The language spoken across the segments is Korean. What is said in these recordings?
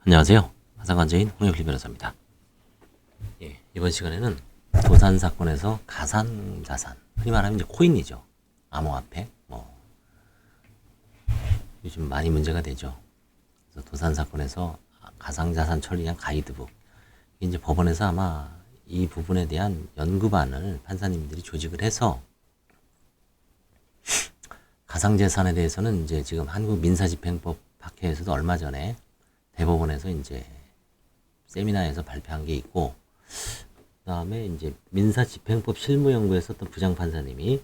안녕하세요. 화상관제인 홍혁희 변호사입니다. 이번 시간에는 도산 사건에서 가상자산, 흔히 말하면 이제 코인이죠. 암호화폐, 요즘 많이 문제가 되죠. 그래서 도산 사건에서 가상자산 처리에 대한 가이드북, 이제 법원에서 아마 이 부분에 대한 연구반을 판사님들이 조직을 해서 가상재산에 대해서는 이제 지금 한국민사집행법 학회에서도 얼마 전에 대법원에서 이제 세미나에서 발표한 게 있고, 그 다음에 이제 민사집행법 실무연구에서 어떤 부장판사님이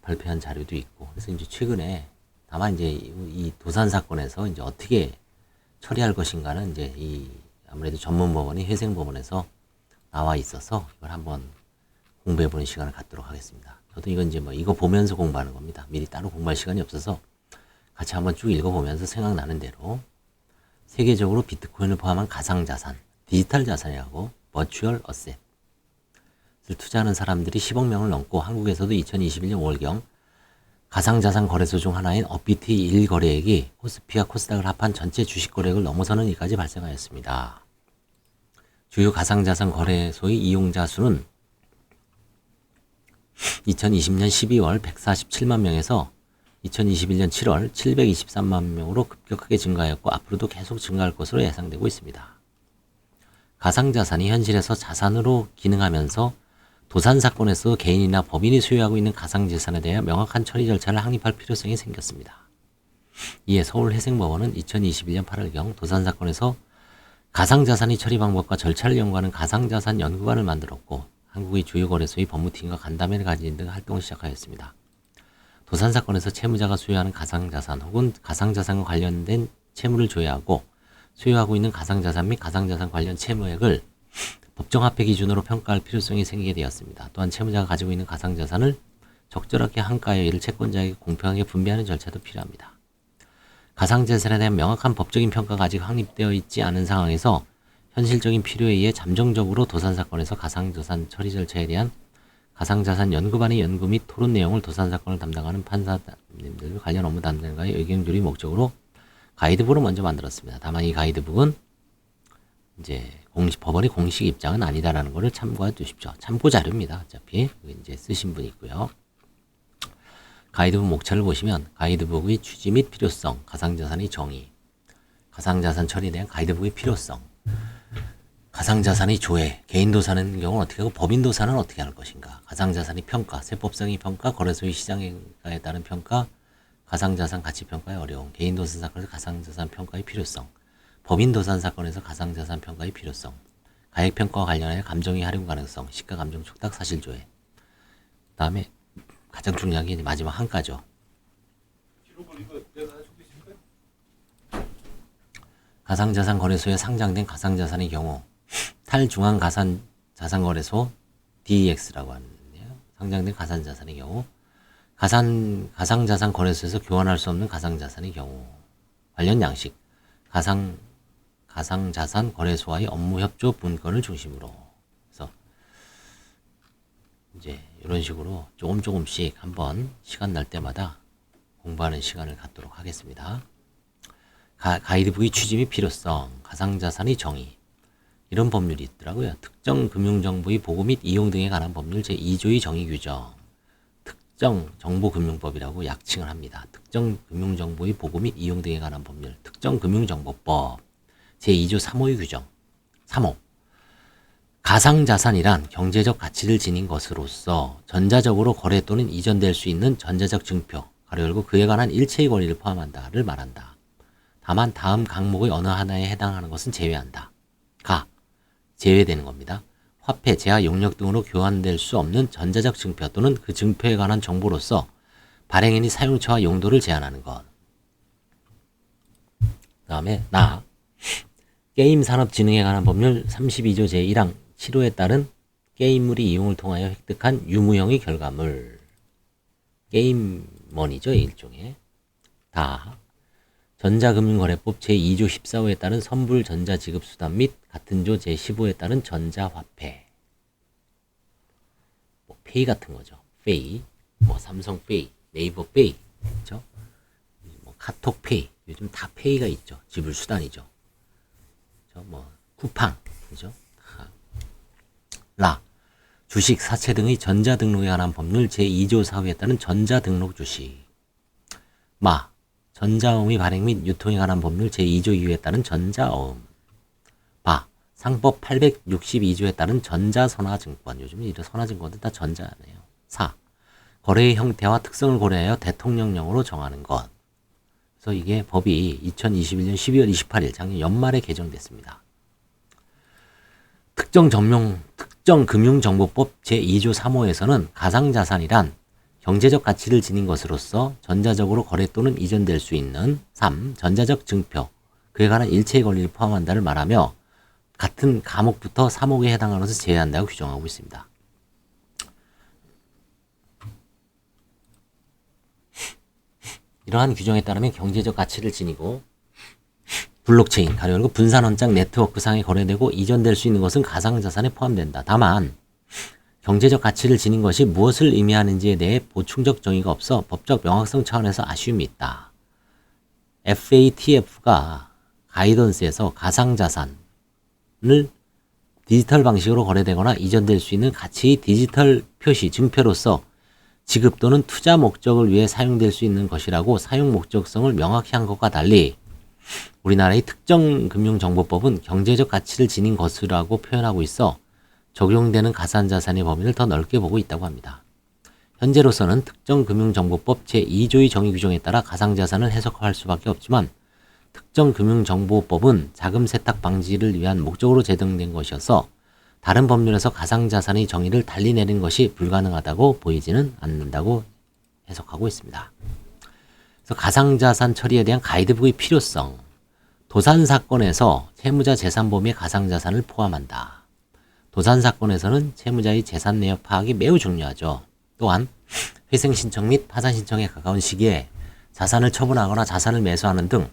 발표한 자료도 있고, 그래서 이제 최근에 다만 이제 이 도산 사건에서 이제 어떻게 처리할 것인가는 이제 이 아무래도 전문법원이 회생법원에서 나와 있어서 이걸 한번 공부해보는 시간을 갖도록 하겠습니다. 저도 이건 이제 이거 보면서 공부하는 겁니다. 미리 따로 공부할 시간이 없어서 같이 한번 쭉 읽어보면서 생각나는 대로 세계적으로 비트코인을 포함한 가상자산, 디지털 자산이라고 버추얼 어셋을 투자하는 사람들이 10억 명을 넘고, 한국에서도 2021년 5월경 가상자산 거래소 중 하나인 업비트 1거래액이 코스피와 코스닥을 합한 전체 주식 거래액을 넘어서는 일까지 발생하였습니다. 주요 가상자산 거래소의 이용자 수는 2020년 12월 147만 명에서 2021년 7월 723만 명으로 급격하게 증가하였고, 앞으로도 계속 증가할 것으로 예상되고 있습니다. 가상자산이 현실에서 자산으로 기능하면서 도산 사건에서 개인이나 법인이 소유하고 있는 가상재산에 대해 명확한 처리 절차를 확립할 필요성이 생겼습니다. 이에 서울회생법원은 2021년 8월경 도산 사건에서 가상자산의 처리 방법과 절차를 연구하는 가상자산 연구관을 만들었고, 한국의 주요 거래소의 법무팀과 간담회를 가진 등 활동을 시작하였습니다. 도산 사건에서 채무자가 소유하는 가상자산 혹은 가상자산과 관련된 채무를 조회하고, 소유하고 있는 가상자산 및 가상자산 관련 채무액을 법정화폐 기준으로 평가할 필요성이 생기게 되었습니다. 또한 채무자가 가지고 있는 가상자산을 적절하게 한가하여 이를 채권자에게 공평하게 분배하는 절차도 필요합니다. 가상자산에 대한 명확한 법적인 평가가 아직 확립되어 있지 않은 상황에서 현실적인 필요에 의해 잠정적으로 도산 사건에서 가상자산 처리 절차에 대한 가상자산 연구반의 연구 및 토론 내용을 도산 사건을 담당하는 판사님들 관련 업무 담당자의 의견 조리 목적으로 가이드북을 먼저 만들었습니다. 다만 이 가이드북은 이제 법원의 공식 입장은 아니다라는 것을 참고해 주십시오. 참고 자료입니다. 어차피 이제 쓰신 분이 있고요. 가이드북 목차를 보시면 가이드북의 취지 및 필요성, 가상자산의 정의, 가상자산 처리에 대한 가이드북의 필요성, 가상자산의 조회, 개인 도산의 경우는 어떻게 하고 법인 도산은 어떻게 할 것인가, 가상자산의 평가, 세법성의 평가, 거래소의 시장에 따른 평가, 가상자산 가치 평가의 어려움, 개인 도산 사건에서 가상자산 평가의 필요성, 법인 도산 사건에서 가상자산 평가의 필요성, 가액 평가와 관련하여 감정의 활용 가능성, 시가 감정 촉탁 사실 조회. 그다음에 가장 중요한 게 마지막 한 가죠. 가상자산 거래소에 상장된 가상자산의 경우 탈중앙 가상자산 거래소 DEX라고 하는데요. 상장된 가상자산의 경우 가상자산 거래소에서 교환할 수 없는 가상자산의 경우 관련 양식, 가상자산 거래소와의 업무 협조 문건을 중심으로, 그래서 이제 이런 식으로 조금씩 한번 시간 날 때마다 공부하는 시간을 갖도록 하겠습니다. 가이드북의 취지 및 필요성, 가상자산의 정의, 이런 법률이 있더라고요. 특정 금융정보의 보고 및 이용 등에 관한 법률 제2조의 정의 규정, 특정정보금융법이라고 약칭을 합니다. 특정금융정보의 보고 및 이용 등에 관한 법률, 특정금융정보법 제2조 3호의 규정. 3호, 가상자산이란 경제적 가치를 지닌 것으로서 전자적으로 거래 또는 이전될 수 있는 전자적 증표, 가로 열고 그에 관한 일체의 권리를 포함한다를 말한다. 다만 다음 항목의 어느 하나에 해당하는 것은 제외한다. 제외되는 겁니다. 화폐, 재화, 용역 등으로 교환될 수 없는 전자적 증표 또는 그 증표에 관한 정보로서 발행인이 사용처와 용도를 제한하는 것. 그 다음에 게임산업진흥에 관한 법률 32조 제1항 7호에 따른 게임물의 이용을 통하여 획득한 유무형의 결과물. 게임머니죠, 일종의. 전자금융거래법 제2조 14호에 따른 선불 전자지급수단 및 같은 조 제15호에 따른 전자화폐. 페이 같은 거죠. 페이, 삼성페이, 네이버페이, 그렇죠? 카톡페이, 요즘 다 페이가 있죠. 지불수단이죠. 쿠팡, 그죠? 라, 주식, 사채 등의 전자등록에 관한 법률 제2조 4호에 따른 전자등록 주식. 마, 전자어음의 발행 및 유통에 관한 법률 제2조 2호에 따른 전자어음. 바, 상법 862조에 따른 전자선화증권. 요즘 이런 선화증권들 다 전자네요. 4. 거래의 형태와 특성을 고려하여 대통령령으로 정하는 것. 그래서 이게 법이 2021년 12월 28일 작년 연말에 개정됐습니다. 특정금융정보법 제2조 3호에서는 가상자산이란 경제적 가치를 지닌 것으로서 전자적으로 거래 또는 이전될 수 있는 3. 전자적 증표, 그에 관한 일체의 권리를 포함한다를 말하며 같은 과목부터 3호에 해당하는 것을 제외한다고 규정하고 있습니다. 이러한 규정에 따르면 경제적 가치를 지니고 블록체인, 가로 열고 분산원장 네트워크상에 거래되고 이전될 수 있는 것은 가상자산에 포함된다. 다만 경제적 가치를 지닌 것이 무엇을 의미하는지에 대해 보충적 정의가 없어 법적 명확성 차원에서 아쉬움이 있다. FATF가 가이던스에서 가상자산을 디지털 방식으로 거래되거나 이전될 수 있는 가치의 디지털 표시, 증표로서 지급 또는 투자 목적을 위해 사용될 수 있는 것이라고 사용 목적성을 명확히 한 것과 달리 우리나라의 특정금융정보법은 경제적 가치를 지닌 것이라고 표현하고 있어 적용되는 가상자산의 범위를 더 넓게 보고 있다고 합니다. 현재로서는 특정금융정보법 제2조의 정의 규정에 따라 가상자산을 해석할 수밖에 없지만 특정금융정보법은 자금 세탁 방지를 위한 목적으로 제정된 것이어서 다른 법률에서 가상자산의 정의를 달리 내린 것이 불가능하다고 보이지는 않는다고 해석하고 있습니다. 그래서 가상자산 처리에 대한 가이드북의 필요성, 도산사건에서 채무자 재산 범위에 가상자산을 포함한다. 도산사건에서는 채무자의 재산 내역 파악이 매우 중요하죠. 또한 회생신청 및 파산신청에 가까운 시기에 자산을 처분하거나 자산을 매수하는 등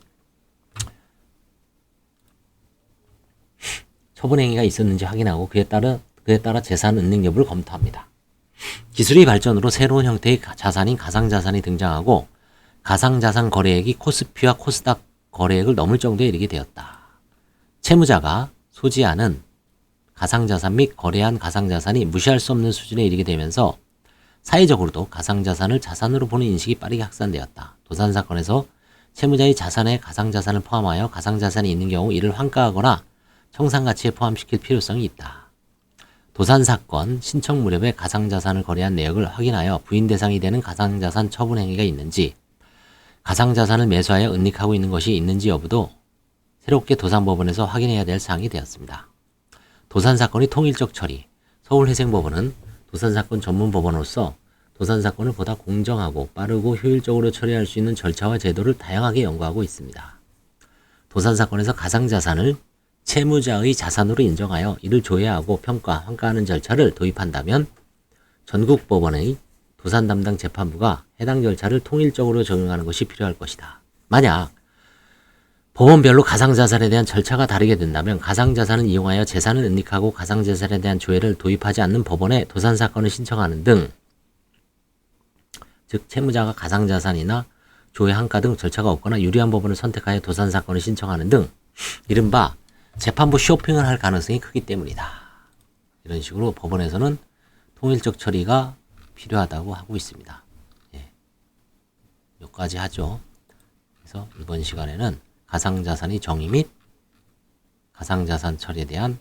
처분행위가 있었는지 확인하고 그에 따라 재산 은닉 여부를 검토합니다. 기술의 발전으로 새로운 형태의 자산인 가상자산이 등장하고 가상자산 거래액이 코스피와 코스닥 거래액을 넘을 정도에 이르게 되었다. 채무자가 소지하는 가상자산 및 거래한 가상자산이 무시할 수 없는 수준에 이르게 되면서 사회적으로도 가상자산을 자산으로 보는 인식이 빠르게 확산되었다. 도산사건에서 채무자의 자산에 가상자산을 포함하여 가상자산이 있는 경우 이를 환가하거나 청산가치에 포함시킬 필요성이 있다. 도산사건 신청 무렵에 가상자산을 거래한 내역을 확인하여 부인 대상이 되는 가상자산 처분 행위가 있는지, 가상자산을 매수하여 은닉하고 있는 것이 있는지 여부도 새롭게 도산법원에서 확인해야 될 사항이 되었습니다. 도산사건의 통일적 처리, 서울회생법원은 도산사건 전문법원으로서 도산사건을 보다 공정하고 빠르고 효율적으로 처리할 수 있는 절차와 제도를 다양하게 연구하고 있습니다. 도산사건에서 가상자산을 채무자의 자산으로 인정하여 이를 조회하고 평가, 환가하는 절차를 도입한다면 전국법원의 도산 담당 재판부가 해당 절차를 통일적으로 적용하는 것이 필요할 것이다. 만약 법원별로 가상자산에 대한 절차가 다르게 된다면 가상자산을 이용하여 재산을 은닉하고 가상자산에 대한 조회를 도입하지 않는 법원에 도산사건을 신청하는 등, 즉 채무자가 가상자산이나 조회 환가 등 절차가 없거나 유리한 법원을 선택하여 도산사건을 신청하는 등 이른바 재판부 쇼핑을 할 가능성이 크기 때문이다. 이런 식으로 법원에서는 통일적 처리가 필요하다고 하고 있습니다. 예. 여기까지 하죠. 그래서 이번 시간에는 가상자산의 정의 및 가상자산 처리에 대한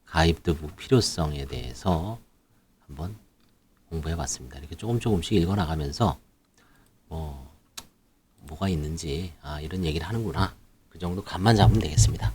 가이드북 필요성에 대해서 한번 공부해 봤습니다. 이렇게 조금씩 읽어 나가면서 뭐가 있는지 이런 얘기를 하는구나, 그 정도 감만 잡으면 되겠습니다.